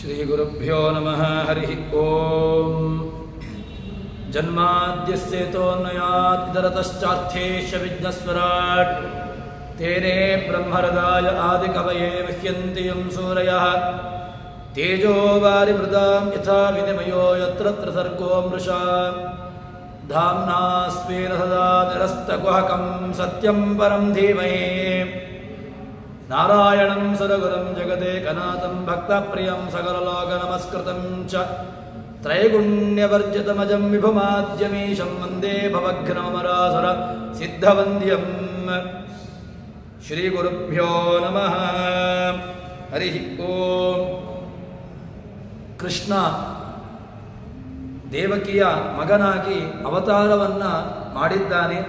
ಶ್ರೀಗುರುಭ್ಯೋ ನಮಃ ಹರಿ ಓಂ. ಜನ್ಮಾದ್ಯಸ್ಯೇತೋನ್ಮಯಾದಿತರತಶ್ಚಾರ್ಥೇಶ ವಿಘ್ನಸ್ವರಾಟ್ ತೇನೇ ಬ್ರಹ್ಮಹೃದಾಯ ಆದಿಕವಯೇ ಮಹ್ಯಂತಿ ಯಂ ಸೂರಯಃ ತೇಜೋ ವಾರಿಮೃದಾಂ ಯಥಾ ವಿನಿಮಯೋ ಯತ್ರ ತ್ರಿಸರ್ಗೋ ಮೃಷಾ ಧಾಮ್ನಾ ಸ್ವೇನ ಸದಾ ನಿರಸ್ತಕುಹಕಂ ಸತ್ಯಂ ಪರಂ ಧೀಮಹಿ ನಾರಾಯಣಂ ಸದಗುರುಂ ಜಗದೇಕನಾಥಂ ಭಕ್ತಪ್ರಿಯಂ ಸಕಲಲೋಕನಮಸ್ಕೃತಂ ಚ ತ್ರೈಗುಣ್ಯವರ್ಜಿತಮಜಂ ವಿಭುಮಾದ್ಯಮೀಶಂ ವಂದೇ ಭವಘ್ನಮರಾಸುರ ಸಿದ್ಧವಂದ್ಯಂ. ಶ್ರೀಗುರುಭ್ಯೋ ನಮಃ ಹರಿ ಓಂ. ಕೃಷ್ಣ ದೇವಕಿಯ ಮಗನಾಗಿ ಅವತಾರವನ್ನ ಮಾಡಿದ್ದಾನೆ.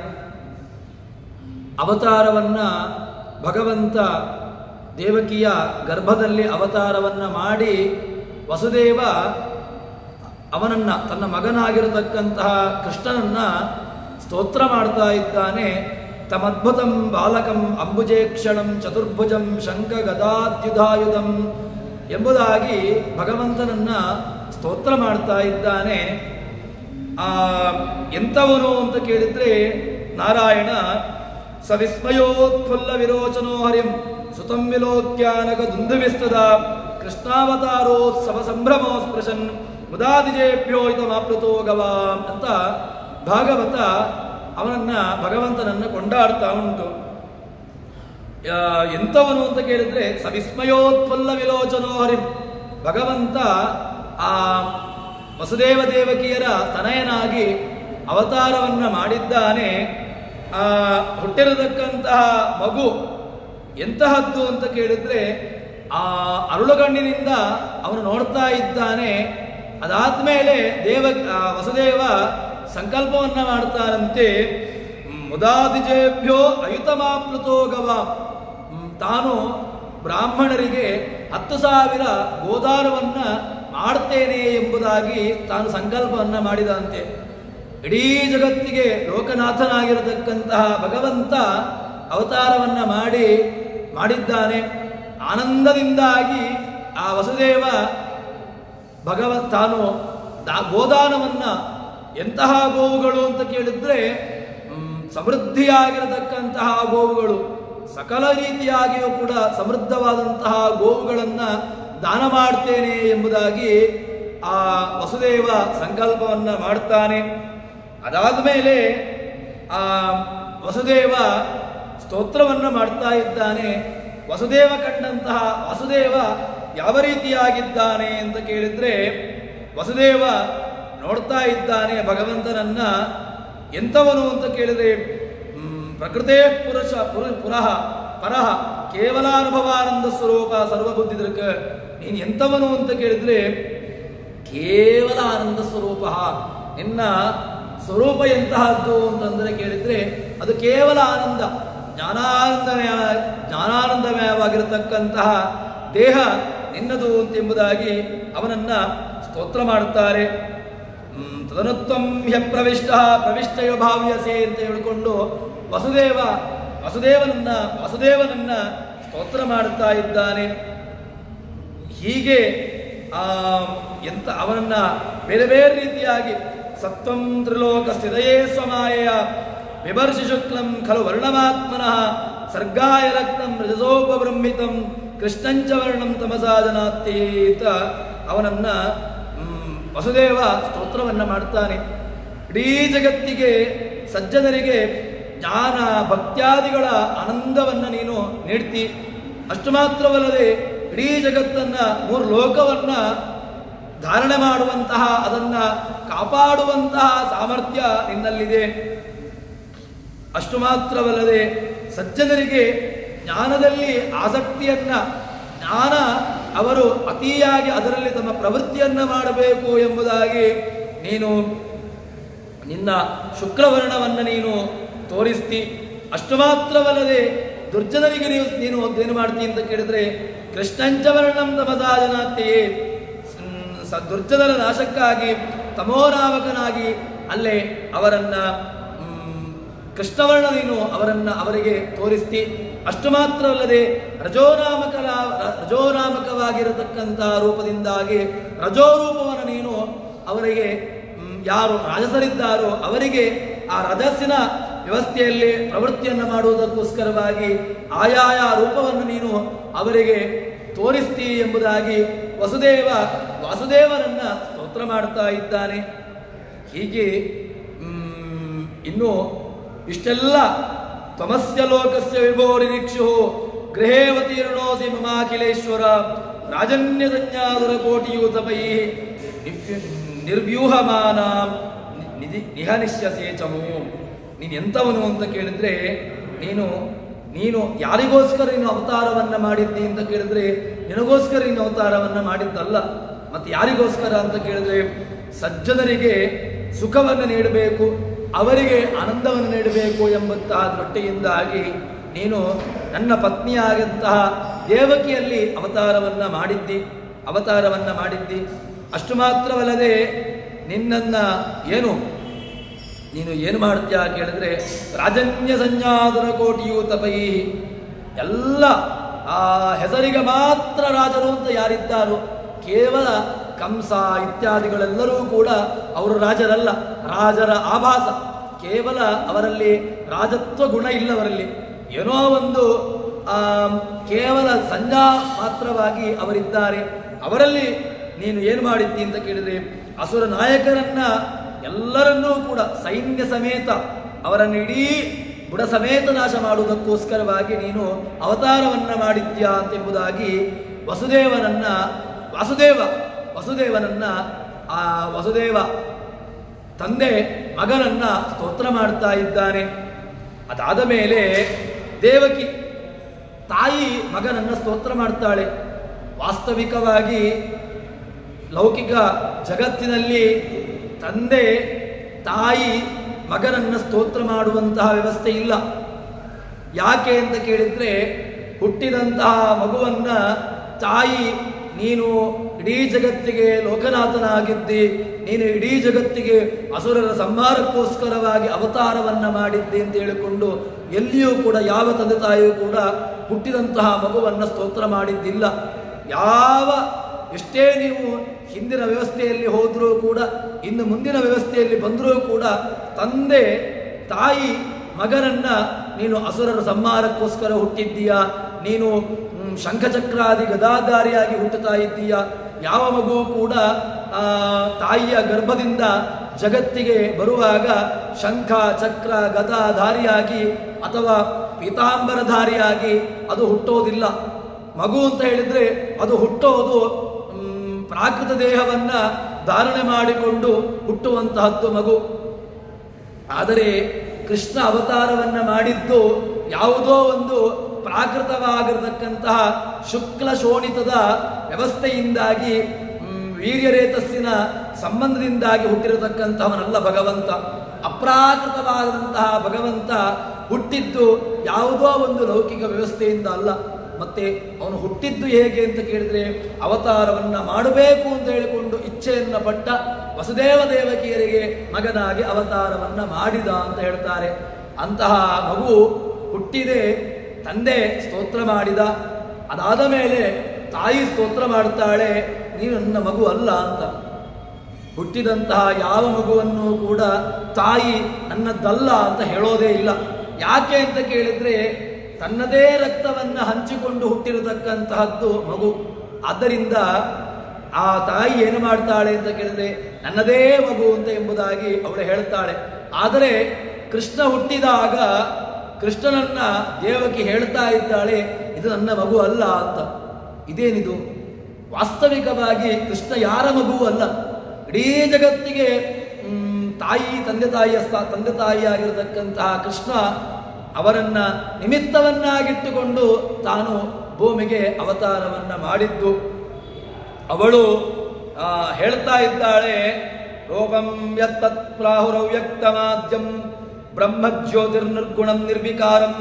ಅವತಾರವನ್ನ ಭಗವಂತ ದೇವಕಿಯ ಗರ್ಭದಲ್ಲಿ ಅವತಾರವನ್ನ ಮಾಡಿ ವಸುದೇವ ಅವನನ್ನ ತನ್ನ ಮಗನಾಗಿರತಕ್ಕಂತಹ ಕೃಷ್ಣನನ್ನ ಸ್ತೋತ್ರ ಮಾಡ್ತಾ ಇದ್ದಾನೆ. ತಮದ್ಭುತಂ ಬಾಲಕಂ ಅಂಬುಜೇಕ್ಷಣಂ ಚತುರ್ಭುಜಂ ಶಂಖ ಗದಾದ್ಯುಧಾಯುಧಂ ಎಂಬುದಾಗಿ ಭಗವಂತನನ್ನ ಸ್ತೋತ್ರ ಮಾಡ್ತಾ ಇದ್ದಾನೆ. ಎಂಥವನು ಅಂತ ಕೇಳಿದ್ರೆ ನಾರಾಯಣ ಸವಿಸ್ಮಯೋತ್ಫುಲ್ಲ ವಿರೋಚನೋ ಹರಿಂ ಸುತಂ ವಿಲೋಕ್ಯಾನಕ ದುಂದುವಿಸ್ತದ ಕೃಷ್ಣಾವತಾರೋತ್ಸವ ಸಂಭ್ರಮೋ ಸ್ಪೃಶನ್ ಮುದಾದಿಜೇಭ್ಯೋ ಇತಮಾಪ್ಲುತೋ ಗವಾಂ ಅಂತ ಭಾಗವತ ಅವನನ್ನ ಭಗವಂತನನ್ನ ಕೊಂಡಾಡ್ತಾ ಉಂಟು. ಎಂಥವನು ಅಂತ ಕೇಳಿದ್ರೆ ಸವಿಸ್ಮಯೋತ್ಫುಲ್ಲ ವಿಲೋಚನೋ ಹರಿಂ, ಭಗವಂತ ಆ ವಸುದೇವ ದೇವಕಿಯರ ತನಯನಾಗಿ ಅವತಾರವನ್ನ ಮಾಡಿದ್ದಾನೆ. ಆ ಹುಟ್ಟಿರತಕ್ಕಂತಹ ಮಗು ಎಂತಹದ್ದು ಅಂತ ಕೇಳಿದ್ರೆ ಆ ಅರುಳುಗಣ್ಣಿನಿಂದ ಅವನು ನೋಡ್ತಾ ಇದ್ದಾನೆ. ಅದಾದ್ಮೇಲೆ ವಸುದೇವ ಸಂಕಲ್ಪವನ್ನ ಮಾಡ್ತಾನಂತೆ. ಮುದಾದಿಜೇಭ್ಯೋ ಅಯುತಮಾಪ್ಲುತೋ ಗವಾಂ, ತಾನು ಬ್ರಾಹ್ಮಣರಿಗೆ 10,000 ಗೋದಾನವನ್ನ ಮಾಡ್ತೇನೆ ಎಂಬುದಾಗಿ ತಾನು ಸಂಕಲ್ಪವನ್ನ ಮಾಡಿದಂತೆ. ಇಡೀ ಜಗತ್ತಿಗೆ ಲೋಕನಾಥನಾಗಿರತಕ್ಕಂತಹ ಭಗವಂತ ಅವತಾರವನ್ನ ಮಾಡಿದ್ದಾನೆ. ಆನಂದದಿಂದಾಗಿ ಆ ವಸುದೇವ ತಾನು ಗೋದಾನವನ್ನ ಎಂತಹ ಗೋವುಗಳು ಅಂತ ಕೇಳಿದ್ರೆ ಸಮೃದ್ಧಿಯಾಗಿರತಕ್ಕಂತಹ ಗೋವುಗಳು, ಸಕಲ ರೀತಿಯಾಗಿಯೂ ಕೂಡ ಸಮೃದ್ಧವಾದಂತಹ ಗೋವುಗಳನ್ನ ದಾನ ಮಾಡ್ತೇನೆ ಎಂಬುದಾಗಿ ಆ ವಸುದೇವ ಸಂಕಲ್ಪವನ್ನ ಮಾಡ್ತಾನೆ. ಅದಾದ ಮೇಲೆ ಆ ವಸುದೇವ ಸ್ತೋತ್ರವನ್ನ ಮಾಡ್ತಾ ಇದ್ದಾನೆ. ವಸುದೇವ ಕಂಡಂತಹ ವಾಸುದೇವ ಯಾವ ರೀತಿಯಾಗಿದ್ದಾನೆ ಅಂತ ಕೇಳಿದ್ರೆ ವಸುದೇವ ನೋಡ್ತಾ ಇದ್ದಾನೆ ಭಗವಂತನನ್ನ. ಎಂಥವನು ಅಂತ ಕೇಳಿದ್ರೆ ಪ್ರಕೃತೇ ಪುರಃ ಪರಃ ಕೇವಲಾನುಭವಾನಂದ ಸ್ವರೂಪ ಸರ್ವಬುದ್ಧಿ ದೃಕ್. ನೀನು ಎಂಥವನು ಅಂತ ಕೇಳಿದ್ರೆ ಕೇವಲ ಆನಂದ ಸ್ವರೂಪ, ನಿನ್ನ ಸ್ವರೂಪ ಎಂತಹದ್ದು ಅಂತಂದ್ರೆ ಕೇಳಿದ್ರೆ ಅದು ಕೇವಲ ಆನಂದ, ಜ್ಞಾನಾನಂದಮಯವಾಗಿರತಕ್ಕಂತಹ ದೇಹ ನಿನ್ನದು ಎಂಬುದಾಗಿ ಅವನನ್ನ ಸ್ತೋತ್ರ ಮಾಡುತ್ತಾರೆ. ತದನುತ್ವಂ ಹ್ಯ ಪ್ರವಿಷ್ಟಯ ಭಾವ್ಯಸೆ ಅಂತ ಹೇಳಿಕೊಂಡು ವಸುದೇವನನ್ನ ಸ್ತೋತ್ರ ಮಾಡುತ್ತಾ ಇದ್ದಾನೆ. ಹೀಗೆ ಅವನನ್ನ ಬೇರೆ ಬೇರೆ ರೀತಿಯಾಗಿ ಸತ್ವಂ ತ್ರಿಲೋಕ ಸ್ಥಿತಯೇ ಸ್ವಮಾಯೆಯ ವಿಭರ್ಷಿ ಶುಕ್ಲಂ ಖಲು ವರ್ಣಮಾತ್ಮನಃ ಸರ್ಗಾಯ ರಕ್ತಂ ರಜಸೋಪಬ್ರಹ್ಮಿತಂ ಕೃಷ್ಣಂಚ ವರ್ಣಂ ತಮಸಾ ಜನಾತ್ತೀತ ಅವನನ್ನ ವಸುದೇವ ಸ್ತೋತ್ರವನ್ನ ಮಾಡ್ತಾನೆ. ಇಡೀ ಜಗತ್ತಿಗೆ ಸಜ್ಜನರಿಗೆ ಜ್ಞಾನ ಭಕ್ತ್ಯಾದಿಗಳ ಆನಂದವನ್ನ ನೀನು ನೀಡ್ತಿ. ಅಷ್ಟು ಮಾತ್ರವಲ್ಲದೆ ಇಡೀ ಜಗತ್ತನ್ನ 3 ಲೋಕವನ್ನ ಧಾರಣೆ ಮಾಡುವಂತಹ, ಅದನ್ನ ಕಾಪಾಡುವಂತಹ ಸಾಮರ್ಥ್ಯ ನಿನ್ನಲ್ಲಿದೆ. ಅಷ್ಟು ಮಾತ್ರವಲ್ಲದೆ ಸಜ್ಜನರಿಗೆ ಜ್ಞಾನದಲ್ಲಿ ಆಸಕ್ತಿಯನ್ನ, ಜ್ಞಾನ ಅವರು ಅತಿಯಾಗಿ ಅದರಲ್ಲಿ ತಮ್ಮ ಪ್ರವೃತ್ತಿಯನ್ನ ಮಾಡಬೇಕು ಎಂಬುದಾಗಿ ನೀನು ನಿನ್ನ ಶುಕ್ರವರ್ಣವನ್ನ ನೀನು ತೋರಿಸ್ತಿ. ಅಷ್ಟು ಮಾತ್ರವಲ್ಲದೆ ದುರ್ಜನರಿಗೆ ನೀನು ಏನು ಮಾಡ್ತೀನಿ ಅಂತ ಕೇಳಿದ್ರೆ ಕೃಷ್ಣಂಚವರ್ಣಂ ತಮಸಾ ಜನಾತ್ಯೆ, ದುರ್ಜನರ ನಾಶಕ್ಕಾಗಿ ತಮೋನಾಮಕನಾಗಿ ಅಲ್ಲೇ ಅವರನ್ನ ಕೃಷ್ಣವರ್ಣ ನೀನು ಅವರಿಗೆ ತೋರಿಸ್ತಿ. ಅಷ್ಟು ಮಾತ್ರವಲ್ಲದೆ ರಜೋನಾಮಕವಾಗಿರತಕ್ಕಂತಹ ರೂಪದಿಂದಾಗಿ ರಜೋರೂಪವನ್ನು ನೀನು ಅವರಿಗೆ ಯಾರು ರಾಜಸರಿದ್ದಾರೋ ಅವರಿಗೆ ಆ ರಜಸ್ಸಿನ ವ್ಯವಸ್ಥೆಯಲ್ಲಿ ಪ್ರವೃತ್ತಿಯನ್ನು ಮಾಡುವುದಕ್ಕೋಸ್ಕರವಾಗಿ ಆಯಾಯ ರೂಪವನ್ನು ನೀನು ಅವರಿಗೆ ತೋರಿಸ್ತೀ ಎಂಬುದಾಗಿ ವಾಸುದೇವರನ್ನ ಸ್ತೋತ್ರ ಮಾಡ್ತಾ ಇದ್ದಾನೆ. ಹೀಗೆ ಇನ್ನು ಇಷ್ಟೆಲ್ಲ ತ್ವಮಸ್ಯ ಲೋಕಸ್ಯ ವಿಭೋರಿನಿಕ್ಷು ಗೃಹೇವತೀರ್ಣೋಸಿ ಮಮಾಖಿಲೇಶ್ವರ ರಾಜನ್ಯ ಸಂಜ್ಞಾದುರ ಕೋಟಿಯೂತಪೈ ನಿರ್ವ್ಯೂಹಮಾನ ನಿಹನಿಶ್ಯಸೇಚಮು. ನೀನು ಎಂಥವನು ಅಂತ ಕೇಳಿದ್ರೆ, ನೀನು ಯಾರಿಗೋಸ್ಕರ ನೀನು ಅವತಾರವನ್ನ ಮಾಡಿದ್ದಿ ಅಂತ ಕೇಳಿದ್ರೆ ನಿನಗೋಸ್ಕರ ನೀನು ಅವತಾರವನ್ನ ಮಾಡಿದ್ದಲ್ಲ. ಮತ್ತೆ ಯಾರಿಗೋಸ್ಕರ ಅಂತ ಕೇಳಿದ್ರೆ ಸಜ್ಜನರಿಗೆ ಸುಖವನ್ನು ನೀಡಬೇಕು, ಅವರಿಗೆ ಆನಂದವನ್ನು ನೀಡಬೇಕು ಎಂಬಂತಹ ದೃಷ್ಟಿಯಿಂದಾಗಿ ನೀನು ನನ್ನ ಪತ್ನಿಯಾದಂತಹ ದೇವಕಿಯಲ್ಲಿ ಅವತಾರವನ್ನ ಮಾಡಿದ್ದಿ. ಅಷ್ಟು ಮಾತ್ರವಲ್ಲದೆ ನಿನ್ನನ್ನ ನೀನು ಏನು ಮಾಡ್ತೀಯ ಕೇಳಿದ್ರೆ ರಾಜನ್ಯ ಸಂಜ್ಞಾದುರ ಕೋಟಿಯೂತಪೈ, ಎಲ್ಲ ಆ ಹೆಸರಿಗೆ ಮಾತ್ರ ರಾಜರು ಅಂತ ಯಾರಿದ್ದಾರೋ ಕೇವಲ ಕಂಸ ಇತ್ಯಾದಿಗಳೆಲ್ಲರೂ ಕೂಡ ಅವರು ರಾಜರಲ್ಲ, ರಾಜರ ಆಭಾಸ. ಕೇವಲ ಅವರಲ್ಲಿ ರಾಜತ್ವ ಗುಣ ಇಲ್ಲವರಲ್ಲಿ ಏನೋ ಒಂದು ಕೇವಲ ಸಂಜ್ಞಾ ಮಾತ್ರವಾಗಿ ಅವರಿದ್ದಾರೆ. ಅವರಲ್ಲಿ ನೀನು ಏನು ಮಾಡಿದ್ದಿ ಅಂತ ಕೇಳಿದ್ರೆ ಅಸುರ ನಾಯಕರನ್ನ ಎಲ್ಲರನ್ನೂ ಕೂಡ ಸೈನ್ಯ ಸಮೇತ ಅವರನ್ನು ಇಡೀ ಬುಡ ಸಮೇತ ನಾಶ ಮಾಡುವುದಕ್ಕೋಸ್ಕರವಾಗಿ ನೀನು ಅವತಾರವನ್ನ ಮಾಡಿದ್ಯಾ ಎಂಬುದಾಗಿ ವಸುದೇವ ತಂದೆ ಮಗನನ್ನ ಸ್ತೋತ್ರ ಮಾಡ್ತಾ ಇದ್ದಾನೆ. ಅದಾದ ಮೇಲೆ ದೇವಕಿ ತಾಯಿ ಮಗನನ್ನ ಸ್ತೋತ್ರ ಮಾಡ್ತಾಳೆ. ವಾಸ್ತವಿಕವಾಗಿ ಲೌಕಿಕ ಜಗತ್ತಿನಲ್ಲಿ ತಂದೆ ತಾಯಿ ಮಗನನ್ನ ಸ್ತೋತ್ರ ಮಾಡುವಂತಹ ವ್ಯವಸ್ಥೆ ಇಲ್ಲ. ಯಾಕೆ ಅಂತ ಕೇಳಿದ್ರೆ ಹುಟ್ಟಿದಂತಹ ಮಗುವನ್ನ ತಾಯಿ ನೀನು ಇಡೀ ಜಗತ್ತಿಗೆ ಲೋಕನಾಥನಾಗಿದ್ದಿ, ನೀನು ಇಡೀ ಜಗತ್ತಿಗೆ ಅಸುರರ ಸಂಹಾರಕ್ಕೋಸ್ಕರವಾಗಿ ಅವತಾರವನ್ನ ಮಾಡಿದ್ದೆ ಅಂತ ಹೇಳಿಕೊಂಡು ಎಲ್ಲಿಯೂ ಕೂಡ ಯಾವ ತಂದೆ ತಾಯಿಯೂ ಕೂಡ ಹುಟ್ಟಿದಂತಹ ಮಗುವನ್ನ ಸ್ತೋತ್ರ ಮಾಡಿದ್ದಿಲ್ಲ. ಎಷ್ಟೇ ನೀವು ಹಿಂದಿನ ವ್ಯವಸ್ಥೆಯಲ್ಲಿ ಹೋದರೂ ಕೂಡ ಇನ್ನು ಮುಂದಿನ ವ್ಯವಸ್ಥೆಯಲ್ಲಿ ಬಂದರೂ ಕೂಡ ತಂದೆ ತಾಯಿ ಮಗನನ್ನ ನೀನು ಅಸುರರ ಸಂಹಾರಕ್ಕೋಸ್ಕರ ಹುಟ್ಟಿದ್ದೀಯಾ, ನೀನು ಶಂಖಚಕ್ರಾದಿ ಗದಾಧಾರಿಯಾಗಿ ಹುಟ್ಟುತ್ತಾ ಇದ್ದೀಯಾ. ಯಾವ ಮಗು ಕೂಡ ತಾಯಿಯ ಗರ್ಭದಿಂದ ಜಗತ್ತಿಗೆ ಬರುವಾಗ ಶಂಖ ಚಕ್ರ ಗದಾಧಾರಿಯಾಗಿ ಅಥವಾ ಪೀತಾಂಬರಧಾರಿಯಾಗಿ ಅದು ಹುಟ್ಟೋದಿಲ್ಲ. ಮಗು ಅಂತ ಹೇಳಿದ್ರೆ ಅದು ಹುಟ್ಟೋದು ಪ್ರಾಕೃತ ದೇಹವನ್ನ ಧಾರಣೆ ಮಾಡಿಕೊಂಡು ಹುಟ್ಟುವಂತಹದ್ದು ಮಗು. ಆದರೆ ಕೃಷ್ಣ ಅವತಾರವನ್ನ ಮಾಡಿದ್ದು ಯಾವುದೋ ಒಂದು ಪ್ರಾಕೃತವಾಗಿರತಕ್ಕಂತಹ ಶುಕ್ಲ ಶೋಣಿತದ ವ್ಯವಸ್ಥೆಯಿಂದಾಗಿ ವೀರ್ಯರೇತಸ್ಸಿನ ಸಂಬಂಧದಿಂದಾಗಿ ಹುಟ್ಟಿರತಕ್ಕಂತಹವನಲ್ಲ ಭಗವಂತ. ಅಪ್ರಾಕೃತವಾದಂತಹ ಭಗವಂತ ಹುಟ್ಟಿದ್ದು ಯಾವುದೋ ಒಂದು ಲೌಕಿಕ ವ್ಯವಸ್ಥೆಯಿಂದ ಅಲ್ಲ. ಮತ್ತೆ ಅವನು ಹುಟ್ಟಿದ್ದು ಹೇಗೆ ಅಂತ ಕೇಳಿದ್ರೆ ಅವತಾರವನ್ನ ಮಾಡಬೇಕು ಅಂತ ಹೇಳಿಕೊಂಡು ಇಚ್ಛೆಯನ್ನ ಪಟ್ಟ ವಸುದೇವ ದೇವಕಿಯರಿಗೆ ಮಗನಾಗಿ ಅವತಾರವನ್ನ ಮಾಡಿದ ಅಂತ ಹೇಳ್ತಾರೆ. ಅಂತಹ ಮಗು ಹುಟ್ಟಿದೆ, ತಂದೆ ಸ್ತೋತ್ರ ಮಾಡಿದ. ಅದಾದ ಮೇಲೆ ತಾಯಿ ಸ್ತೋತ್ರ ಮಾಡ್ತಾಳೆ, ನೀನು ನನ್ನ ಮಗು ಅಲ್ಲ ಅಂತ. ಹುಟ್ಟಿದಂತಹ ಯಾವ ಮಗುವನ್ನು ಕೂಡ ತಾಯಿ ನನ್ನದಲ್ಲ ಅಂತ ಹೇಳೋದೇ ಇಲ್ಲ. ಯಾಕೆ ಅಂತ ಕೇಳಿದ್ರೆ ತನ್ನದೇ ರಕ್ತವನ್ನ ಹಂಚಿಕೊಂಡು ಹುಟ್ಟಿರತಕ್ಕಂತಹದ್ದು ಮಗು. ಆದ್ದರಿಂದ ಆ ತಾಯಿ ಏನು ಮಾಡ್ತಾಳೆ ಅಂತ ಕೇಳಿದ್ರೆ ನನ್ನದೇ ಮಗು ಅಂತ ಎಂಬುದಾಗಿ ಅವಳು ಹೇಳ್ತಾಳೆ. ಆದರೆ ಕೃಷ್ಣ ಹುಟ್ಟಿದಾಗ ಕೃಷ್ಣನನ್ನ ದೇವಕಿ ಹೇಳ್ತಾ ಇದ್ದಾಳೆ, ಇದು ನನ್ನ ಮಗು ಅಲ್ಲ ಅಂತ. ಇದೇನಿದು? ವಾಸ್ತವಿಕವಾಗಿ ಕೃಷ್ಣ ಯಾರ ಮಗುವೂ ಅಲ್ಲ. ಇಡೀ ಜಗತ್ತಿಗೆ ತಂದೆ ತಾಯಿಯಾಗಿರತಕ್ಕಂತಹ ಕೃಷ್ಣ ಅವರನ್ನ ನಿಮಿತ್ತವನ್ನಾಗಿಟ್ಟುಕೊಂಡು ತಾನು ಭೂಮಿಗೆ ಅವತಾರವನ್ನ ಮಾಡಿದ್ದು. ಅವಳು ಹೇಳ್ತಾ ಇದ್ದಾಳೆ, ರೂಪಂ ಯತ್ತತ್ ಪ್ರಾಹುರವ್ಯಕ್ತಮಾದ್ಯಂ ಬ್ರಹ್ಮಜ್ಯೋತಿರ್ನಿರ್ಗುಣಂ ನಿರ್ವಿಕಾರಂ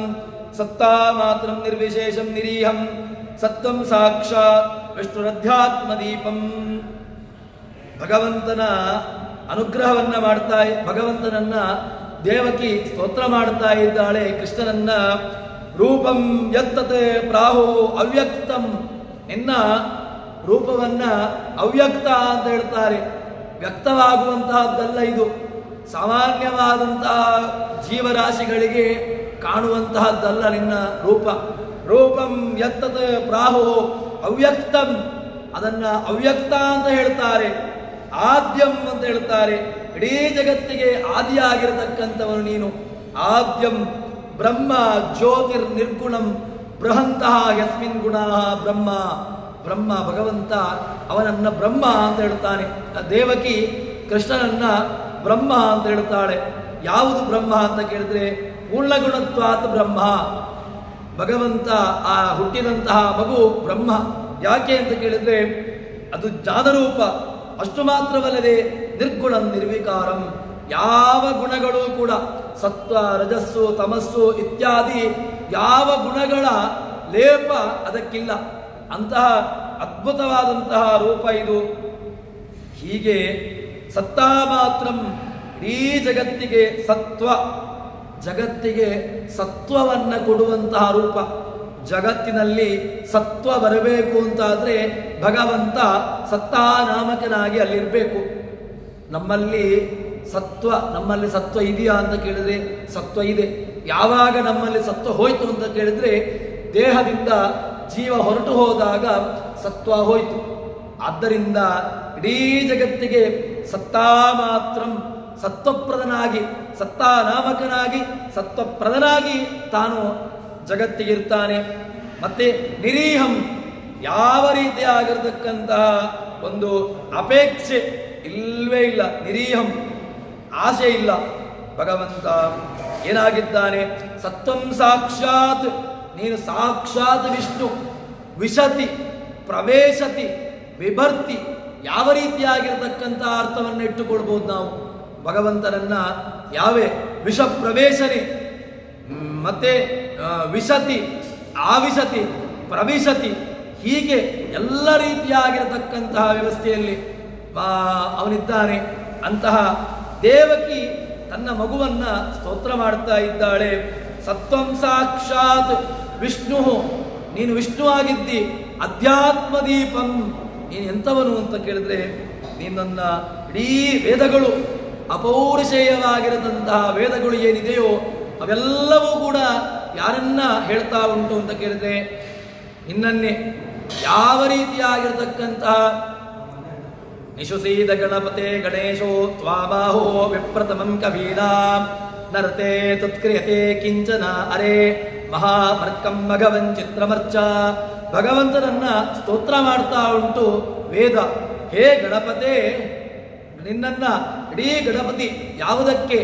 ಸತ್ತಾ ಮಾತ್ರಂ ನಿರ್ವಿಶೇಷಂ ನಿರೀಹಂ ಸತ್ವಂ ಸಾಕ್ಷಾತ್ ವಿಷ್ಣುರಧ್ಯಾತ್ಮದೀಪಂ. ಭಗವಂತನ ಅನುಗ್ರಹವನ್ನ ಭಗವಂತನನ್ನ ದೇವಕಿ ಸ್ತೋತ್ರ ಮಾಡ್ತಾ ಇದ್ದಾಳೆ. ಕೃಷ್ಣನನ್ನ ರೂಪಂ ಯತ್ತತ್ ಪ್ರಾಹು ಅವ್ಯಕ್ತಂ, ನಿನ್ನ ರೂಪವನ್ನ ಅವ್ಯಕ್ತ ಅಂತ ಹೇಳ್ತಾರೆ. ವ್ಯಕ್ತವಾಗುವಂತಹದ್ದಲ್ಲ ಇದು, ಸಾಮಾನ್ಯವಾದಂತಹ ಜೀವರಾಶಿಗಳಿಗೆ ಕಾಣುವಂತಹದ್ದಲ್ಲ ನಿನ್ನ ರೂಪ. ರೂಪಂ ಯತ್ತತ್ ಪ್ರಾಹು ಅವ್ಯಕ್ತಂ, ಅದನ್ನ ಅವ್ಯಕ್ತ ಅಂತ ಹೇಳ್ತಾರೆ. ಆದ್ಯಂ ಅಂತ ಹೇಳ್ತಾರೆ. ಇಡೀ ಜಗತ್ತಿಗೆ ಆದಿಯಾಗಿರತಕ್ಕಂಥವನು ನೀನು. ಆದ್ಯಂ ಬ್ರಹ್ಮ ಜ್ಯೋತಿರ್ ನಿರ್ಗುಣಂ ಬೃಹಂತಹ ಯಸ್ಮಿನ್ ಗುಣ ಬ್ರಹ್ಮ. ಬ್ರಹ್ಮ ಭಗವಂತ ಅವನನ್ನ ಬ್ರಹ್ಮ ಅಂತ ಹೇಳ್ತಾನೆ. ದೇವಕಿ ಕೃಷ್ಣನನ್ನ ಬ್ರಹ್ಮ ಅಂತ ಹೇಳ್ತಾಳೆ. ಯಾವುದು ಬ್ರಹ್ಮ ಅಂತ ಕೇಳಿದ್ರೆ ಪೂರ್ಣಗುಣತ್ವಾತ್ ಬ್ರಹ್ಮ. ಭಗವಂತ ಆ ಹುಟ್ಟಿದಂತಹ ಮಗು ಬ್ರಹ್ಮ. ಯಾಕೆ ಅಂತ ಕೇಳಿದ್ರೆ ಅದು ಜ್ಞಾನರೂಪ. ಅಷ್ಟು ಮಾತ್ರವಲ್ಲದೆ ನಿರ್ಗುಣಂ ನಿರ್ವಿಕಾರಂ, ಯಾವ ಗುಣಗಳು ಕೂಡ ಸತ್ವ ರಜಸ್ಸು ತಮಸ್ಸು ಇತ್ಯಾದಿ ಯಾವ ಗುಣಗಳ ಲೇಪ ಅದಕ್ಕಿಲ್ಲ. ಅಂತಹ ಅದ್ಭುತವಾದಂತಹ ರೂಪ ಇದು. ಹೀಗೆ ಸತ್ತಾ ಮಾತ್ರಂ, ಇಡೀ ಜಗತ್ತಿಗೆ ಸತ್ವ, ಜಗತ್ತಿಗೆ ಸತ್ವವನ್ನು ಕೊಡುವಂತಹ ರೂಪ. ಜಗತ್ತಿನಲ್ಲಿ ಸತ್ವ ಬರಬೇಕು ಅಂತಾದ್ರೆ ಭಗವಂತ ಸತ್ತಾನಾಮಕನಾಗಿ ಅಲ್ಲಿರಬೇಕು. ನಮ್ಮಲ್ಲಿ ಸತ್ವ ಇದೆಯಾ ಅಂತ ಕೇಳಿದ್ರೆ ಸತ್ವ ಇದೆ. ಯಾವಾಗ ನಮ್ಮಲ್ಲಿ ಸತ್ವ ಹೋಯ್ತು ಅಂತ ಕೇಳಿದ್ರೆ ದೇಹದಿಂದ ಜೀವ ಹೊರಟು ಹೋದಾಗ ಸತ್ವ ಹೋಯ್ತು. ಆದ್ದರಿಂದ ಇಡೀ ಜಗತ್ತಿಗೆ ಸತ್ತಾ ಮಾತ್ರಂ, ಸತ್ವಪ್ರದನಾಗಿ ಸತ್ತಾನಾಮಕನಾಗಿ ಸತ್ವಪ್ರದನಾಗಿ ತಾನು ಜಗತ್ತಿಗಿರ್ತಾನೆ. ಮತ್ತೆ ನಿರೀಹಂ, ಯಾವ ರೀತಿಯಾಗಿರ್ತಕ್ಕಂತಹ ಒಂದು ಅಪೇಕ್ಷೆ ಇಲ್ಲವೇ ಇಲ್ಲ. ನಿರೀಹಂ, ಆಸೆ ಇಲ್ಲ. ಭಗವಂತ ಏನಾಗಿದ್ದಾನೆ? ಸತ್ವಂ ಸಾಕ್ಷಾತ್, ನೀನು ಸಾಕ್ಷಾತ್ ವಿಷ್ಣು. ವಿಶತಿ ಪ್ರವೇಶತಿ ವಿಭರ್ತಿ, ಯಾವ ರೀತಿಯಾಗಿರತಕ್ಕಂತಹ ಅರ್ಥವನ್ನು ಇಟ್ಟುಕೊಳ್ಬಹುದು ನಾವು ಭಗವಂತನನ್ನ. ಯಾವೇ ವಿಷ ಪ್ರವೇಶನೆ, ಮತ್ತೆ ವಿಶತಿ, ಆವಿಶತಿ, ಪ್ರವಿಶತಿ, ಹೀಗೆ ಎಲ್ಲ ರೀತಿಯಾಗಿರತಕ್ಕಂತಹ ವ್ಯವಸ್ಥೆಯಲ್ಲಿ ಅವನಿದ್ದಾನೆ. ಅಂತಹ ದೇವಕಿ ತನ್ನ ಮಗುವನ್ನ ಸ್ತೋತ್ರ ಮಾಡ್ತಾ ಇದ್ದಾಳೆ. ಸತ್ವಂ ಸಾಕ್ಷಾತ್ ವಿಷ್ಣು, ನೀನು ವಿಷ್ಣು ಆಗಿದ್ದಿ. ಅಧ್ಯಾತ್ಮ ದೀಪಂ, ನೀನು ಎಂಥವನು ಅಂತ ಕೇಳಿದ್ರೆ ನಿನ್ನ ಇಡೀ ವೇದಗಳು, ಅಪೌರುಷೇಯವಾಗಿರದಂತಹ ವೇದಗಳು ಏನಿದೆಯೋ ಅವೆಲ್ಲವೂ ಕೂಡ ಯಾರನ್ನ ಹೇಳ್ತಾ ಉಂಟು ಅಂತ ಕೇಳಿದ್ರೆ ನಿನ್ನನ್ನೇ. ಯಾವ ರೀತಿಯಾಗಿರತಕ್ಕಂತಹ ನಿಶುಸೀದ ಗಣಪತೆ ಗಣೇಶೋ ತ್ವಾಮಾಹೋ ವಿಪ್ರತಮಂ ಕವೀನಾಂ ನರತೆ ತತ್ಕ್ರಿಯತೆ ಕಿಂಚನ ಅರೆ ಮಹಾಮರ್ಕಂ ಭಗವನ್ ಚಿತ್ರಮರ್ಚ. ಭಗವಂತನನ್ನ ಸ್ತೋತ್ರ ಮಾಡ್ತಾ ಉಂಟು ವೇದ. ಹೇ ಗಣಪತೆ, ನಿನ್ನನ್ನ ಇಡೀ ಗಣಪತಿ ಯಾವುದಕ್ಕೆ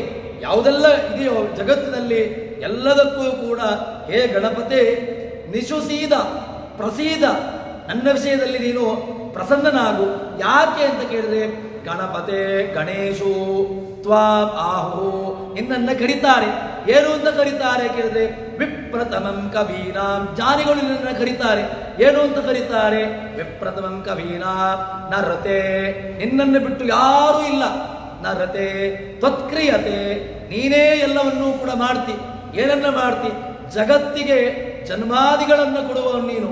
ಯಾವುದೆಲ್ಲ ಇದೆಯೋ ಜಗತ್ತಿನಲ್ಲಿ ಎಲ್ಲದಕ್ಕೂ ಕೂಡ ಹೇ ಗಣಪತೆ ನಿಶುಸೀದ, ಪ್ರಸೀದ, ನನ್ನ ವಿಷಯದಲ್ಲಿ ನೀನು ಪ್ರಸನ್ನನಾಗು. ಯಾಕೆ ಅಂತ ಕೇಳಿದ್ರೆ ಗಣಪತೆ ಗಣೇಶು ತ್ವಾಂ ಆಹು, ನಿನ್ನನ್ನು ಕರೀತಾರೆ. ಏನು ಅಂತ ಕರೀತಾರೆ ಕೇಳಿದ್ರೆ ವಿಪ್ರತಮಂ ಕವೀನಾಂ, ಜ್ಞಾನಿಗಳು ನಿನ್ನನ್ನು ಕರೀತಾರೆ. ಏನು ಅಂತ ಕರೀತಾರೆ? ವಿಪ್ರತಮಂ ಕವೀನಾಂ ನರತೆ, ನಿನ್ನನ್ನು ಬಿಟ್ಟು ಯಾರೂ ಇಲ್ಲ. ನರತೆ ತ್ವತ್ಕ್ರಿಯತೆ, ನೀನೇ ಎಲ್ಲವನ್ನೂ ಕೂಡ ಮಾಡ್ತಿ. ಏನನ್ನ ಮಾಡ್ತಿ? ಜಗತ್ತಿಗೆ ಜನ್ಮಾದಿಗಳನ್ನು ಕೊಡುವವನು ನೀನು.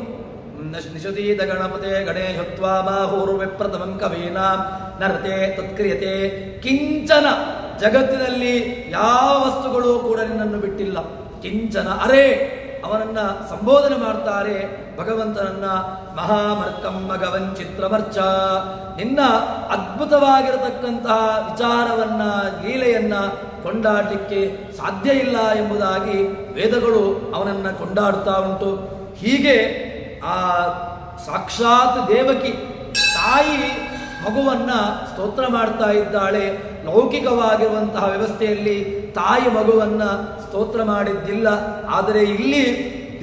ನಿಶುತೀದ ಗಣಪತೆ ಗಣೇಶತ್ವಾಮಾಹೂರು ವಿಪ್ರತಮಂ ಕವೀನಾಂ ನರತೆ ತತ್ಕ್ರಿಯತೆ ಕಿಂಚನ, ಜಗತ್ತಿನಲ್ಲಿ ಯಾವ ವಸ್ತುಗಳು ಕೂಡ ನಿನ್ನನ್ನು ಬಿಟ್ಟಿಲ್ಲ. ಕಿಂಚನ ಅರೆ, ಅವನನ್ನ ಸಂಬೋಧನೆ ಮಾಡ್ತಾರೆ ಭಗವಂತನನ್ನ. ಮಹಾಮರ್ಕಂ ಭಗವನ್ ಚಿತ್ರಮರ್ಚ, ನಿನ್ನ ಅದ್ಭುತವಾಗಿರತಕ್ಕಂತಹ ವಿಚಾರವನ್ನ ಲೀಲೆಯನ್ನ ಕೊಂಡಾಡಲಿಕ್ಕೆ ಸಾಧ್ಯ ಇಲ್ಲ ಎಂಬುದಾಗಿ ವೇದಗಳು ಅವನನ್ನ ಕೊಂಡಾಡ್ತಾ ಉಂಟು. ಹೀಗೆ ಆ ಸಾಕ್ಷಾತ್ ದೇವಕಿ ತಾಯಿ ಮಗುವನ್ನ ಸ್ತೋತ್ರ ಮಾಡ್ತಾ ಇದ್ದಾಳೆ. ಲೌಕಿಕವಾಗಿರುವಂತಹ ವ್ಯವಸ್ಥೆಯಲ್ಲಿ ತಾಯಿ ಮಗುವನ್ನ ಸ್ತೋತ್ರ ಮಾಡಿದ್ದಿಲ್ಲ. ಆದರೆ ಇಲ್ಲಿ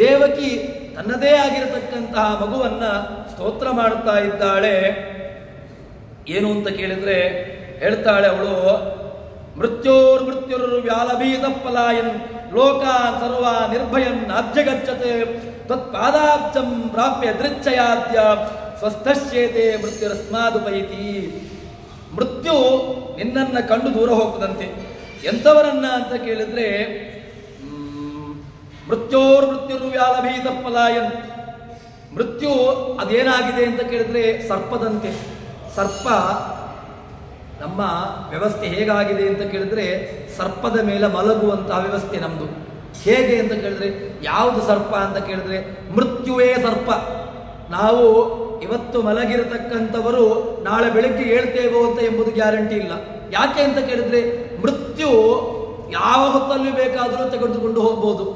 ದೇವಕಿ ತನ್ನದೇ ಆಗಿರತಕ್ಕಂತಹ ಮಗುವನ್ನ ಸ್ತೋತ್ರ ಮಾಡ್ತಾ ಇದ್ದಾಳೆ. ಏನು ಅಂತ ಕೇಳಿದ್ರೆ ಹೇಳ್ತಾಳೆ ಅವಳು, ಮೃತ್ಯುರ್ ವ್ಯಾಲಭೀತ ಪಲಾಯನ್ ಲೋಕಾನ್ ಸರ್ವ ನಿರ್ಭಯನ್ ಅಭ್ಯಗಚ್ಚತೆ ತತ್ಪಾದಾಬ್ಜಂ ಪ್ರಾಪ್ಯ ದೃಚ್ಛಯಾದ್ಯ ಸ್ವಸ್ಥಶ್ಚೇತೆ ಮೃತ್ಯುರಸ್ಮಾದುಪೈತಿ. ಮೃತ್ಯು ನಿನ್ನನ್ನು ಕಂಡು ದೂರ ಹೋಗ್ತದಂತೆ. ಎಂಥವರನ್ನ ಅಂತ ಕೇಳಿದ್ರೆ ಮೃತ್ಯೋರ್ಮೃತ್ಯುರ್ವ್ಯಾಲಭೀತ ಪಲಾಯನ್. ಮೃತ್ಯು ಅದೇನಾಗಿದೆ ಅಂತ ಕೇಳಿದ್ರೆ ಸರ್ಪದಂತೆ. ಸರ್ಪ ನಮ್ಮ ವ್ಯವಸ್ಥೆ ಹೇಗಾಗಿದೆ ಅಂತ ಕೇಳಿದ್ರೆ ಸರ್ಪದ ಮೇಲೆ ಮಲಗುವಂತಹ ವ್ಯವಸ್ಥೆ ನಮ್ದು. ಹೇಗೆ ಅಂತ ಕೇಳಿದ್ರೆ ಯಾವುದು ಸರ್ಪ ಅಂತ ಕೇಳಿದ್ರೆ ಮೃತ್ಯುವೇ ಸರ್ಪ. ನಾವು ಇವತ್ತು ಮಲಗಿರತಕ್ಕಂಥವರು ನಾಳೆ ಬೆಳಗ್ಗೆ ಹೇಳ್ತೇವೋ ಅಂತ ಎಂಬುದು ಗ್ಯಾರಂಟಿ ಇಲ್ಲ. ಯಾಕೆ ಅಂತ ಕೇಳಿದ್ರೆ ಮೃತ್ಯು ಯಾವ ಹೊತ್ತಲ್ಲಿ ಬೇಕಾದರೂ ತೆಗೆದುಕೊಂಡು ಹೋಗ್ಬೋದು.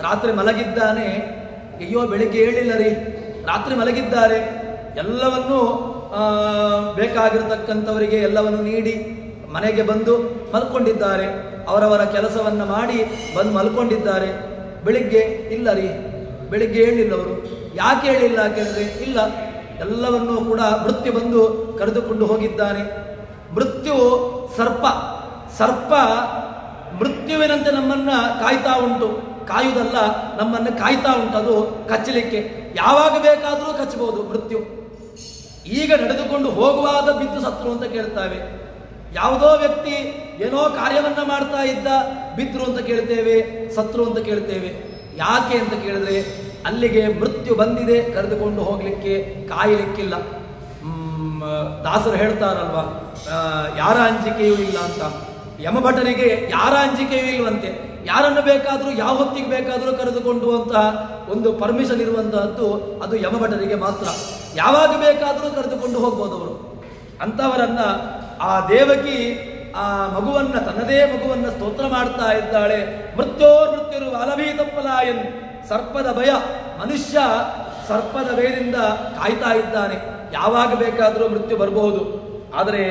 ರಾತ್ರಿ ಮಲಗಿದ್ದಾನೆ, ಅಯ್ಯೋ ಬೆಳಿಗ್ಗೆ ಹೇಳಿಲ್ಲ ರೀ, ರಾತ್ರಿ ಮಲಗಿದ್ದಾರೆ, ಎಲ್ಲವನ್ನೂ ಬೇಕಾಗಿರತಕ್ಕಂಥವರಿಗೆ ಎಲ್ಲವನ್ನು ನೀಡಿ ಮನೆಗೆ ಬಂದು ಮಲ್ಕೊಂಡಿದ್ದಾರೆ, ಅವರವರ ಕೆಲಸವನ್ನು ಮಾಡಿ ಬಂದು ಮಲ್ಕೊಂಡಿದ್ದಾರೆ. ಬೆಳಿಗ್ಗೆ ಇಲ್ಲ ರೀ, ಬೆಳಿಗ್ಗೆ ಹೇಳಿಲ್ಲ ಅವರು. ಯಾಕೆ ಹೇಳಿಲ್ಲ ಕೇಳಿದ್ರೆ ಇಲ್ಲ, ಎಲ್ಲವನ್ನೂ ಕೂಡ ಮೃತ್ಯು ಬಂದು ಕರೆದುಕೊಂಡು ಹೋಗಿದ್ದಾನೆ. ಮೃತ್ಯು ಸರ್ಪ. ಸರ್ಪ ಮೃತ್ಯುವಿನಂತೆ ನಮ್ಮನ್ನ ಕಾಯ್ತಾ ಉಂಟು. ಕಾಯುವುದಲ್ಲ, ನಮ್ಮನ್ನು ಕಾಯ್ತಾ ಉಂಟು. ಅದು ಕಚ್ಚಲಿಕ್ಕೆ ಯಾವಾಗ ಬೇಕಾದರೂ ಕಚ್ಚಬಹುದು ಮೃತ್ಯು. ಈಗ ನಡೆದುಕೊಂಡು ಹೋಗುವಾಗ ಬಿದ್ದು ಸತ್ರು ಅಂತ ಕೇಳ್ತಾವೆ. ಯಾವುದೋ ವ್ಯಕ್ತಿ ಏನೋ ಕಾರ್ಯವನ್ನ ಮಾಡ್ತಾ ಇದ್ದ, ಬಿದ್ರು ಅಂತ ಕೇಳ್ತೇವೆ, ಸತ್ರು ಅಂತ ಕೇಳ್ತೇವೆ. ಯಾಕೆ ಅಂತ ಕೇಳಿದ್ರೆ ಅಲ್ಲಿಗೆ ಮೃತ್ಯು ಬಂದಿದೆ, ಕರೆದುಕೊಂಡು ಹೋಗ್ಲಿಕ್ಕೆ ಕಾಯಲಿಕ್ಕಿಲ್ಲ. ದಾಸರು ಹೇಳ್ತಾರಲ್ವಾ, ಯಾರ ಅಂಜಿಕೆಯೂ ಇಲ್ಲ ಅಂತ. ಯಮಭಟರಿಗೆ ಯಾರ ಅಂಜಿಕೆಯೂ ಇಲ್ವಂತೆ. ಯಾರನ್ನು ಬೇಕಾದರೂ ಯಾವ ಹೊತ್ತಿಗೆ ಬೇಕಾದರೂ ಕರೆದುಕೊಂಡು ಅಂತಹ ಒಂದು ಪರ್ಮಿಷನ್ ಇರುವಂತಹದ್ದು ಅದು ಯಮಭಟರಿಗೆ ಮಾತ್ರ. ಯಾವಾಗ ಬೇಕಾದರೂ ಕರೆದುಕೊಂಡು ಹೋಗ್ಬೋದು ಅವರು. ಅಂಥವರನ್ನ ಆ ದೇವಕಿ ಆ ಮಗುವನ್ನ, ತನ್ನದೇ ಮಗುವನ್ನ ಸ್ತೋತ್ರ ಮಾಡ್ತಾ ಇದ್ದಾಳೆ. ಮೃತ್ಯೋರ್ಮೃತ್ಯುರು ಅಲಭೀತ ಪಲಾಯನ್. ಸರ್ಪದ ಭಯ. ಮನುಷ್ಯ ಸರ್ಪದ ಭಯದಿಂದ ಕಾಯ್ತಾ ಇದ್ದಾನೆ. ಯಾವಾಗ ಬೇಕಾದರೂ ಮೃತ್ಯು ಬರಬಹುದು. ಆದರೆ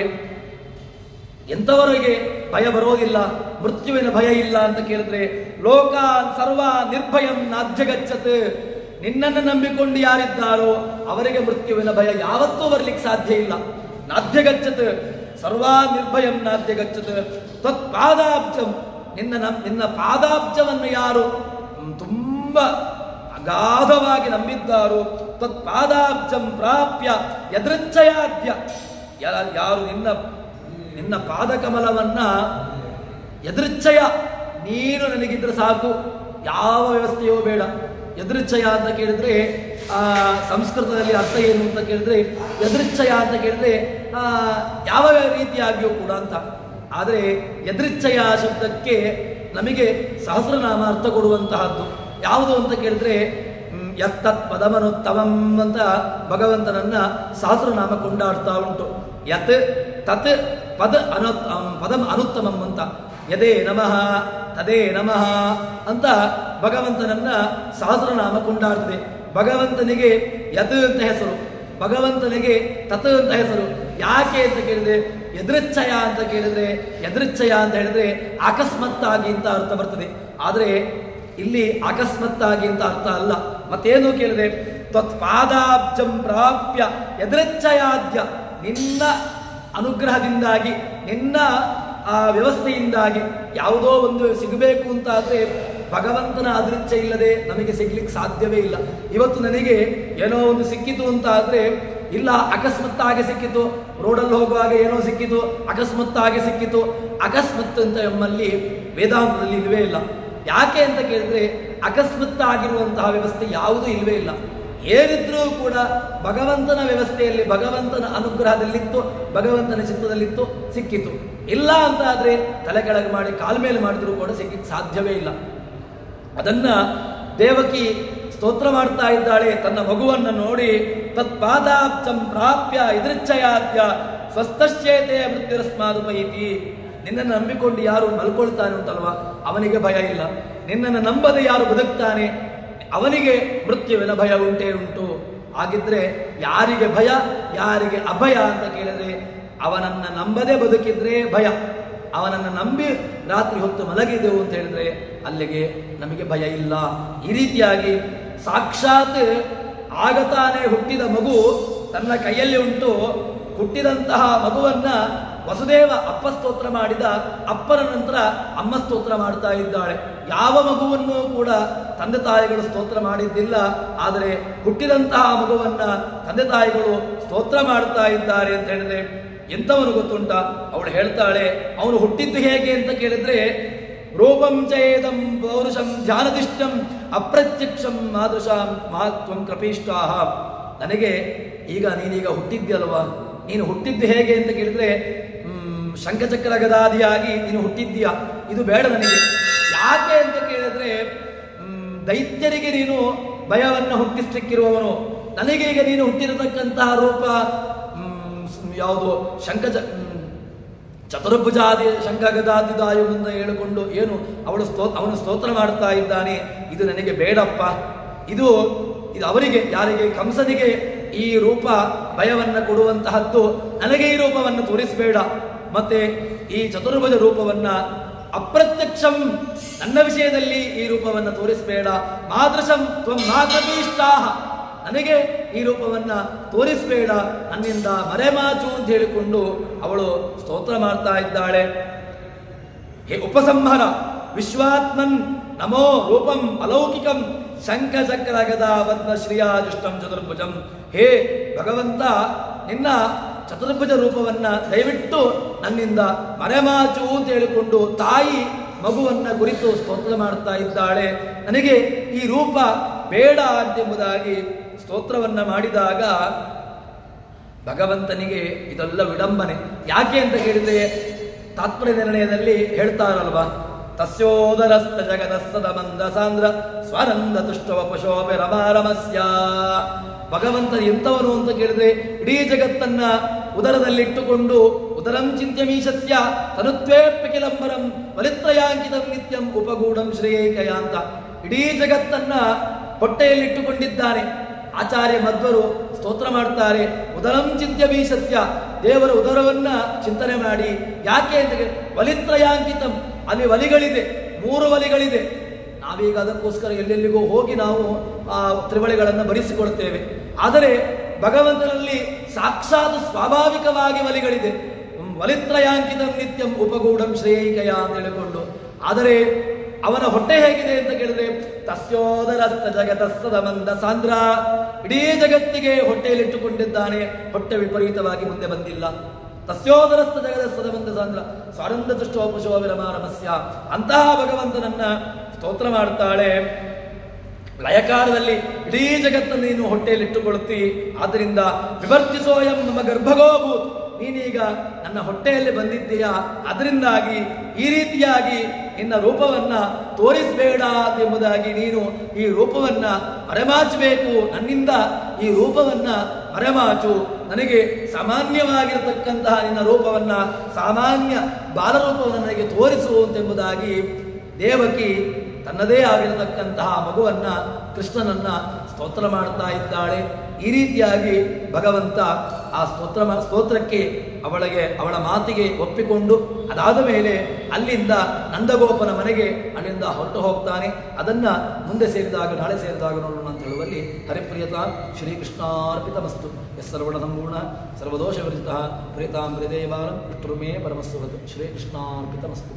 ಎಂಥವರಿಗೆ ಭಯ ಬರೋದಿಲ್ಲ, ಮೃತ್ಯುವಿನ ಭಯ ಇಲ್ಲ ಅಂತ ಕೇಳಿದ್ರೆ ಲೋಕಾನ್ ಸರ್ವ ನಿರ್ಭಯಂ ನಾಧ್ಯಗಚ್ಚತ್. ನಿನ್ನನ್ನು ನಂಬಿಕೊಂಡು ಯಾರಿದ್ದಾರೋ ಅವರಿಗೆ ಮೃತ್ಯುವಿನ ಭಯ ಯಾವತ್ತೂ ಬರ್ಲಿಕ್ಕೆ ಸಾಧ್ಯ ಇಲ್ಲ. ನಾಧ್ಯಗಚ್ಚತ್ ಸರ್ವಾ ನಿರ್ಭಯಂ ನಾಧ್ಯಗಚ್ಚತ್. ತ್ವತ್ ಪಾದಾಬ್ಜಂ. ನಿನ್ನ ಪಾದಾಬ್ಜವನ್ನು ಯಾರು ತುಂಬಾ ಅಗಾಧವಾಗಿ ನಂಬಿದ್ದಾರೋ ತ್ವತ್ ಪಾದಾಬ್ಜಂ ಪ್ರಾಪ್ಯ ಯದೃಚ್ಛಯಾದ್ಯ. ಯಾರು ನಿನ್ನ ಪಾದಕಮಲವನ್ನ ಯದೃಚ್ಛಯ, ನೀನು ನನಗಿದ್ರೆ ಸಾಕು, ಯಾವ ವ್ಯವಸ್ಥೆಯೋ ಬೇಡ. ಯದೃಚ್ಛಯ ಅಂತ ಕೇಳಿದ್ರೆ ಸಂಸ್ಕೃತದಲ್ಲಿ ಅರ್ಥ ಏನು ಅಂತ ಕೇಳಿದ್ರೆ ಯದೃಚ್ಛಯ ಅಂತ ಕೇಳಿದ್ರೆ ಯಾವ ರೀತಿಯಾಗಿಯೂ ಕೂಡ ಅಂತ. ಆದರೆ ಯದೃಚ್ಛಯ ಶಬ್ದಕ್ಕೆ ನಮಗೆ ಸಹಸ್ರನಾಮ ಅರ್ಥ ಕೊಡುವಂತಹದ್ದು ಯಾವುದು ಅಂತ ಕೇಳಿದ್ರೆ ಯತ್ತತ್ ಪದಮನುತ್ತಮಂ ಅಂತ ಭಗವಂತನನ್ನ ಸಹಸ್ರನಾಮ ಕೊಂಡಾಡ್ತಾ ಉಂಟು. ಯತ್ ತತ್ ಪದಂ ಅನುತ್ತಮಂ ಅಂತ. ಯದೇ ನಮಃ ತದೇ ನಮಃ ಅಂತ ಭಗವಂತನನ್ನ ಸಹಸ್ರನಾಮ ಕೊಂಡಾಡ್ತದೆ. ಭಗವಂತನಿಗೆ ಯತ್ ಅಂತ ಹೆಸರು, ಭಗವಂತನಿಗೆ ತತ್ ಅಂತ ಹೆಸರು. ಯಾಕೆ ಅಂತ ಕೇಳಿದ್ರೆ ಯದೃಚ್ಛಯ ಅಂತ ಕೇಳಿದ್ರೆ, ಯದೃಚ್ಛಯ ಅಂತ ಹೇಳಿದ್ರೆ ಅಕಸ್ಮಾತ್ತಾಗಿ ಅಂತ ಅರ್ಥ ಬರ್ತದೆ. ಆದರೆ ಇಲ್ಲಿ ಅಕಸ್ಮಾತ್ತಾಗಿ ಅಂತ ಅರ್ಥ ಅಲ್ಲ. ಮತ್ತೇನು ಕೇಳಿದ್ರೆ ತ್ವತ್ ಪಾದಾಬ್ಜಂ ಪ್ರಾಪ್ಯ ಯದೃಚ್ಛಯಾದ್ಯ. ನಿನ್ನ ಅನುಗ್ರಹದಿಂದಾಗಿ, ನಿನ್ನ ಆ ವ್ಯವಸ್ಥೆಯಿಂದಾಗಿ ಯಾವುದೋ ಒಂದು ಸಿಗಬೇಕು ಅಂತ ಆದರೆ ಭಗವಂತನ ಅದೃಚ್ಛೆ ಇಲ್ಲದೆ ನಮಗೆ ಸಿಗ್ಲಿಕ್ಕೆ ಸಾಧ್ಯವೇ ಇಲ್ಲ. ಇವತ್ತು ನನಗೆ ಏನೋ ಒಂದು ಸಿಕ್ಕಿತು ಅಂತ ಆದರೆ ಇಲ್ಲ, ಅಕಸ್ಮಾತ್ತಾಗಿ ಸಿಕ್ಕಿತು, ರೋಡಲ್ಲಿ ಹೋಗುವಾಗ ಏನೋ ಸಿಕ್ಕಿತು, ಅಕಸ್ಮಾತ್ತಾಗಿ ಸಿಕ್ಕಿತು. ಅಕಸ್ಮಾತ್ ಅಂತ ನಮ್ಮಲ್ಲಿ ವೇದಾಂತದಲ್ಲಿ ಇಲ್ವೇ ಇಲ್ಲ. ಯಾಕೆ ಅಂತ ಕೇಳಿದ್ರೆ ಅಕಸ್ಮಾತ್ತಾಗಿರುವಂತಹ ವ್ಯವಸ್ಥೆ ಯಾವುದೂ ಇಲ್ವೇ ಇಲ್ಲ. ಏನಿದ್ರೂ ಕೂಡ ಭಗವಂತನ ವ್ಯವಸ್ಥೆಯಲ್ಲಿ, ಭಗವಂತನ ಅನುಗ್ರಹದಲ್ಲಿತ್ತು, ಭಗವಂತನ ಚಿತ್ತದಲ್ಲಿತ್ತು, ಸಿಕ್ಕಿತು. ಇಲ್ಲ ಅಂತ ಆದ್ರೆ ತಲೆ ಕೆಳಗೆ ಮಾಡಿ ಕಾಲ್ಮೇಲೆ ಮಾಡಿದ್ರೂ ಕೂಡ ಸಿಗ್ಲಿಕ್ಕೆ ಸಾಧ್ಯವೇ ಇಲ್ಲ. ಅದನ್ನ ದೇವಕಿ ಸ್ತೋತ್ರ ಮಾಡ್ತಾ ಇದ್ದಾಳೆ ತನ್ನ ಮಗುವನ್ನು ನೋಡಿ. ತತ್ಪಾದಾಬ್ಜಂ ಪ್ರಾಪ್ಯ ಇದೃಚ್ಛಯಾದ್ಯ ಸ್ವಸ್ಥಶ್ಚೇತೆ ಮೃತ್ಯುರಸ್ಮಾದುಪೈತಿ. ನಿನ್ನನ್ನು ನಂಬಿಕೊಂಡು ಯಾರು ಮಲ್ಕೊಳ್ತಾನೆ ಉಂಟಲ್ವಾ ಅವನಿಗೆ ಭಯ ಇಲ್ಲ. ನಿನ್ನನ್ನು ನಂಬದೆ ಯಾರು ಬದುಕ್ತಾನೆ ಅವನಿಗೆ ಮೃತ್ಯುವಿನ ಭಯ ಉಂಟೇ ಉಂಟು. ಹಾಗಿದ್ರೆ ಯಾರಿಗೆ ಭಯ, ಯಾರಿಗೆ ಅಭಯ ಅಂತ ಕೇಳಿದ್ರೆ ಅವನನ್ನ ನಂಬದೆ ಬದುಕಿದ್ರೆ ಭಯ. ಅವನನ್ನು ನಂಬಿ ರಾತ್ರಿ ಹೊತ್ತು ಮಲಗಿದೆವು ಅಂತ ಹೇಳಿದ್ರೆ ಅಲ್ಲಿಗೆ ನಮಗೆ ಭಯ ಇಲ್ಲ. ಈ ರೀತಿಯಾಗಿ ಸಾಕ್ಷಾತ್ ಆಗತಾನೆ ಹುಟ್ಟಿದ ಮಗು ತನ್ನ ಕೈಯಲ್ಲಿ ಉಂಟು. ಹುಟ್ಟಿದಂತಹ ಮಗುವನ್ನ ವಸುದೇವ ಅಪ್ಪ ಸ್ತೋತ್ರ ಮಾಡಿದ, ಅಪ್ಪನ ನಂತರ ಅಮ್ಮ ಸ್ತೋತ್ರ ಮಾಡ್ತಾ ಇದ್ದಾಳೆ. ಯಾವ ಮಗುವನ್ನು ಕೂಡ ತಂದೆ ತಾಯಿಗಳು ಸ್ತೋತ್ರ ಮಾಡಿದ್ದಿಲ್ಲ. ಆದರೆ ಹುಟ್ಟಿದಂತಹ ಮಗುವನ್ನ ತಂದೆ ತಾಯಿಗಳು ಸ್ತೋತ್ರ ಮಾಡ್ತಾ ಇದ್ದಾರೆ ಅಂತ ಹೇಳಿದ್ರೆ ಎಂಥವನು ಗೊತ್ತುಂಟ? ಅವಳು ಹೇಳ್ತಾಳೆ, ಅವನು ಹುಟ್ಟಿದ್ದು ಹೇಗೆ ಅಂತ ಕೇಳಿದ್ರೆ ರೂಪಂ ಚೇದಂ ಪೌರುಷಂ ಧ್ಯಾನದಿಷ್ಟಂ ಅಪ್ರತ್ಯಕ್ಷಂ ಮಾದೃಶಾಂ ಮಹತ್ವಂ ಕೃಪೀಷ್ಟಾಹ. ನನಗೆ ಈಗ ನೀನೀಗ ಹುಟ್ಟಿದ್ಯಲ್ವಾ, ನೀನು ಹುಟ್ಟಿದ್ದು ಹೇಗೆ ಅಂತ ಕೇಳಿದ್ರೆ ಶಂಖಚಕ್ರ ಗದಾದಿಯಾಗಿ ನೀನು ಹುಟ್ಟಿದ್ದೀಯ, ಇದು ಬೇಡ ನನಗೆ. ಯಾಕೆ ಅಂತ ಕೇಳಿದ್ರೆ ದೈತ್ಯರಿಗೆ ನೀನು ಭಯವನ್ನು ಹುಟ್ಟಿಸ್ಲಿಕ್ಕಿರುವವನು, ನನಗೆ ಈಗ ನೀನು ಹುಟ್ಟಿರತಕ್ಕಂತಹ ರೂಪ ಯಾವುದು ಚತುರ್ಭುಜಾದಿ ಶಂಖಗದಾದಿದಾಯುವನ್ನು ಹೇಳಿಕೊಂಡು ಏನು ಅವನು ಸ್ತೋತ್ರ ಮಾಡ್ತಾ ಇದ್ದಾನೆ, ಇದು ನನಗೆ ಬೇಡಪ್ಪ. ಇದು ಅವರಿಗೆ, ಯಾರಿಗೆ, ಕಂಸನಿಗೆ ಈ ರೂಪ ಭಯವನ್ನು ಕೊಡುವಂತಹದ್ದು, ನನಗೆ ಈ ರೂಪವನ್ನು ತೋರಿಸಬೇಡ. ಮತ್ತೆ ಈ ಚತುರ್ಭುಜ ರೂಪವನ್ನ ಅಪ್ರತ್ಯಕ್ಷಂ, ನನ್ನ ವಿಷಯದಲ್ಲಿ ಈ ರೂಪವನ್ನು ತೋರಿಸಬೇಡ. ಮಾದೃಶಂ ತ್ವಂ ನಾಕಪೀಷ್ಟಾಹ, ನನಗೆ ಈ ರೂಪವನ್ನ ತೋರಿಸಬೇಡ, ನನ್ನಿಂದ ಮರೆಮಾಚು ಅಂತ ಹೇಳಿಕೊಂಡು ಅವಳು ಸ್ತೋತ್ರ ಮಾಡ್ತಾ ಇದ್ದಾಳೆ. ಹೇ ಉಪಸಂಹಾರ ವಿಶ್ವಾತ್ಮನ್ ನಮೋ ರೂಪಂ ಅಲೌಕಿಕಂ ಶಂಖಚಕ್ರ ಗದಾವದ್ನ ಶ್ರೀಯಾಜುಷ್ಟಂ ಚತುರ್ಭುಜಂ. ಹೇ ಭಗವಂತ, ನಿನ್ನ ಚತುರ್ಭುಜ ರೂಪವನ್ನ ದಯವಿಟ್ಟು ನನ್ನಿಂದ ಮರೆಮಾಚು ಅಂತ ಹೇಳಿಕೊಂಡು ತಾಯಿ ಮಗುವನ್ನ ಕುರಿತು ಸ್ತೋತ್ರ ಮಾಡ್ತಾ ಇದ್ದಾಳೆ. ನನಗೆ ಈ ರೂಪ ಬೇಡ ಎಂಬುದಾಗಿ ಸ್ತೋತ್ರವನ್ನ ಮಾಡಿದಾಗ ಭಗವಂತನಿಗೆ ಇದೆಲ್ಲ ವಿಡಂಬನೆ. ಯಾಕೆ ಅಂತ ಕೇಳಿದ್ರೆ ತಾತ್ಪರ್ಯ ನಿರ್ಣಯದಲ್ಲಿ ಹೇಳ್ತಾರಲ್ವಾ, ತಸ್ಯೋದರಸ್ತ ಜಗದಸ್ತದ ಮಂದ ಸಾಂದ್ರ ಸ್ವರಂದ ತುಷ್ಟವ ಪಶೋಪೆ ರಮಾರಮಸ್ಯ. ಭಗವಂತ ಎಂಥವನು ಅಂತ ಕೇಳಿದ್ರೆ ಇಡೀ ಜಗತ್ತನ್ನ ಉದರದಲ್ಲಿಟ್ಟುಕೊಂಡು ಉದರಂ ಚಿಂತ್ಯಮೀಶಸ್ಯ ತನುತ್ವೇಪ್ಯಕಿಲಂಬರಂ ವಲಿತ್ರಯಾಂಕಿತಂ ನಿತ್ಯಂ ಉಪಗೂಢಂ ಶ್ರೇಯೈಕಯ ಅಂತ ಇಡೀ ಜಗತ್ತನ್ನ ಹೊಟ್ಟೆಯಲ್ಲಿಟ್ಟುಕೊಂಡಿದ್ದಾನೆ. ಆಚಾರ್ಯ ಮಧ್ವರು ಸ್ತೋತ್ರ ಮಾಡ್ತಾರೆ, ಉದರಂ ಚಿಂತ್ಯಮೀಶಸ್ಯ, ದೇವರ ಉದರವನ್ನ ಚಿಂತನೆ ಮಾಡಿ. ಯಾಕೆ ಅಂತ ವಲಿತ್ರಯಾಂಕಿತಂ, ಅಲ್ಲಿ ಒಲಿಗಳಿದೆ, 3 ಒಲಿಗಳಿದೆ. ನಾವೀಗ ಅದಕ್ಕೋಸ್ಕರ ಎಲ್ಲೆಲ್ಲಿಗೂ ಹೋಗಿ ನಾವು ಆ ತ್ರಿವಳಿಗಳನ್ನು ಭರಿಸಿಕೊಡ್ತೇವೆ. ಆದರೆ ಭಗವಂತನಲ್ಲಿ ಸಾಕ್ಷಾತ್ ಸ್ವಾಭಾವಿಕವಾಗಿ ಒಲಿಗಳಿದೆ. ವಲಿತ್ರಯಾಂಕಿತಂ ನಿತ್ಯಂ ಉಪಗೂಢಂ ಶ್ರೇಯೈಕಯ ಅಂತ ಹೇಳಿಕೊಂಡು. ಆದರೆ ಅವನ ಹೊಟ್ಟೆ ಹೇಗಿದೆ ಅಂತ ಕೇಳಿದ್ರೆ ತಸ್ಯೋದರಸ್ತ ಜಗತಸ್ತದ ಮಂದ ಸಾಂದ್ರ, ಇಡೀ ಜಗತ್ತಿಗೆ ಹೊಟ್ಟೆಯಲ್ಲಿಟ್ಟುಕೊಂಡಿದ್ದಾನೆ. ಹೊಟ್ಟೆ ವಿಪರೀತವಾಗಿ ಮುಂದೆ ಬಂದಿಲ್ಲ. ತಸ್ಯೋದರಸ್ಥ ಜಗದಸ್ತದ ಮಂದ ಸಾಂದ್ರ ಸ್ವಾನಂದ ತುಷ್ಟೋಪಶೋ ವಿರಮಾರಮಸ್ಯ. ಅಂತಹ ಭಗವಂತನನ್ನ ಸ್ತೋತ್ರ ಮಾಡ್ತಾಳೆ. ಲಯಕಾಲದಲ್ಲಿ ಇಡೀ ಜಗತ್ತನ್ನು ನೀನು ಹೊಟ್ಟೆಯಲ್ಲಿಟ್ಟುಕೊಳ್ಳುತ್ತಿ. ಆದ್ದರಿಂದ ವಿವರ್ತಿಸೋಯಂ ನಮ್ಮ ಗರ್ಭಗೋಭೂತ್, ನೀನೀಗ ನನ್ನ ಹೊಟ್ಟೆಯಲ್ಲಿ ಬಂದಿದ್ದೀಯಾ, ಅದರಿಂದಾಗಿ ಈ ರೀತಿಯಾಗಿ ನಿನ್ನ ರೂಪವನ್ನ ತೋರಿಸಬೇಡ ಎಂಬುದಾಗಿ ನೀನು ಈ ರೂಪವನ್ನ ಮರೆಮಾಚಬೇಕು. ನನ್ನಿಂದ ಈ ರೂಪವನ್ನ ಮರೆಮಾಚು, ನನಗೆ ಸಾಮಾನ್ಯವಾಗಿರತಕ್ಕಂತಹ ನಿನ್ನ ರೂಪವನ್ನ, ಸಾಮಾನ್ಯ ಬಾಲರೂಪವನ್ನು ನನಗೆ ತೋರಿಸು ಎಂಬುದಾಗಿ ದೇವಕಿ ತನ್ನದೇ ಆಗಿರತಕ್ಕಂತಹ ಮಗುವನ್ನ, ಕೃಷ್ಣನನ್ನ ಸ್ತೋತ್ರ ಮಾಡ್ತಾ ಇದ್ದಾಳೆ. ಈ ರೀತಿಯಾಗಿ ಭಗವಂತ ಆ ಸ್ತೋತ್ರಕ್ಕೆ ಅವಳ ಮಾತಿಗೆ ಒಪ್ಪಿಕೊಂಡು ಅದಾದ ಮೇಲೆ ಅಲ್ಲಿಂದ ನಂದಗೋಪನ ಮನೆಗೆ ಅಲ್ಲಿಂದ ಹೊರಟು ಹೋಗ್ತಾನೆ. ಅದನ್ನ ಮುಂದೆ ಸೇರಿದಾಗ, ನಾಳೆ ಸೇರಿದಾಗ ನೋಡೋಣ ಅಂತ ಹೇಳುವಲ್ಲಿ ಹರಿಪ್ರಿಯತಾ ಶ್ರೀಕೃಷ್ಣಾರ್ಪಿತಮಸ್ತು. ಸರ್ವಣ ಸಂಪೂರ್ಣ ಸರ್ವದೋಷ ವಿರಜಿತಃ ಪ್ರೇತಾಂ ಪ್ರಿಯದೇವಾಲಂ ವಿಷ್ಣುಮೇ ಪರಮಸ್ವರತ್. ಶ್ರೀಕೃಷ್ಣಾರ್ಪಿತಮಸ್ತು.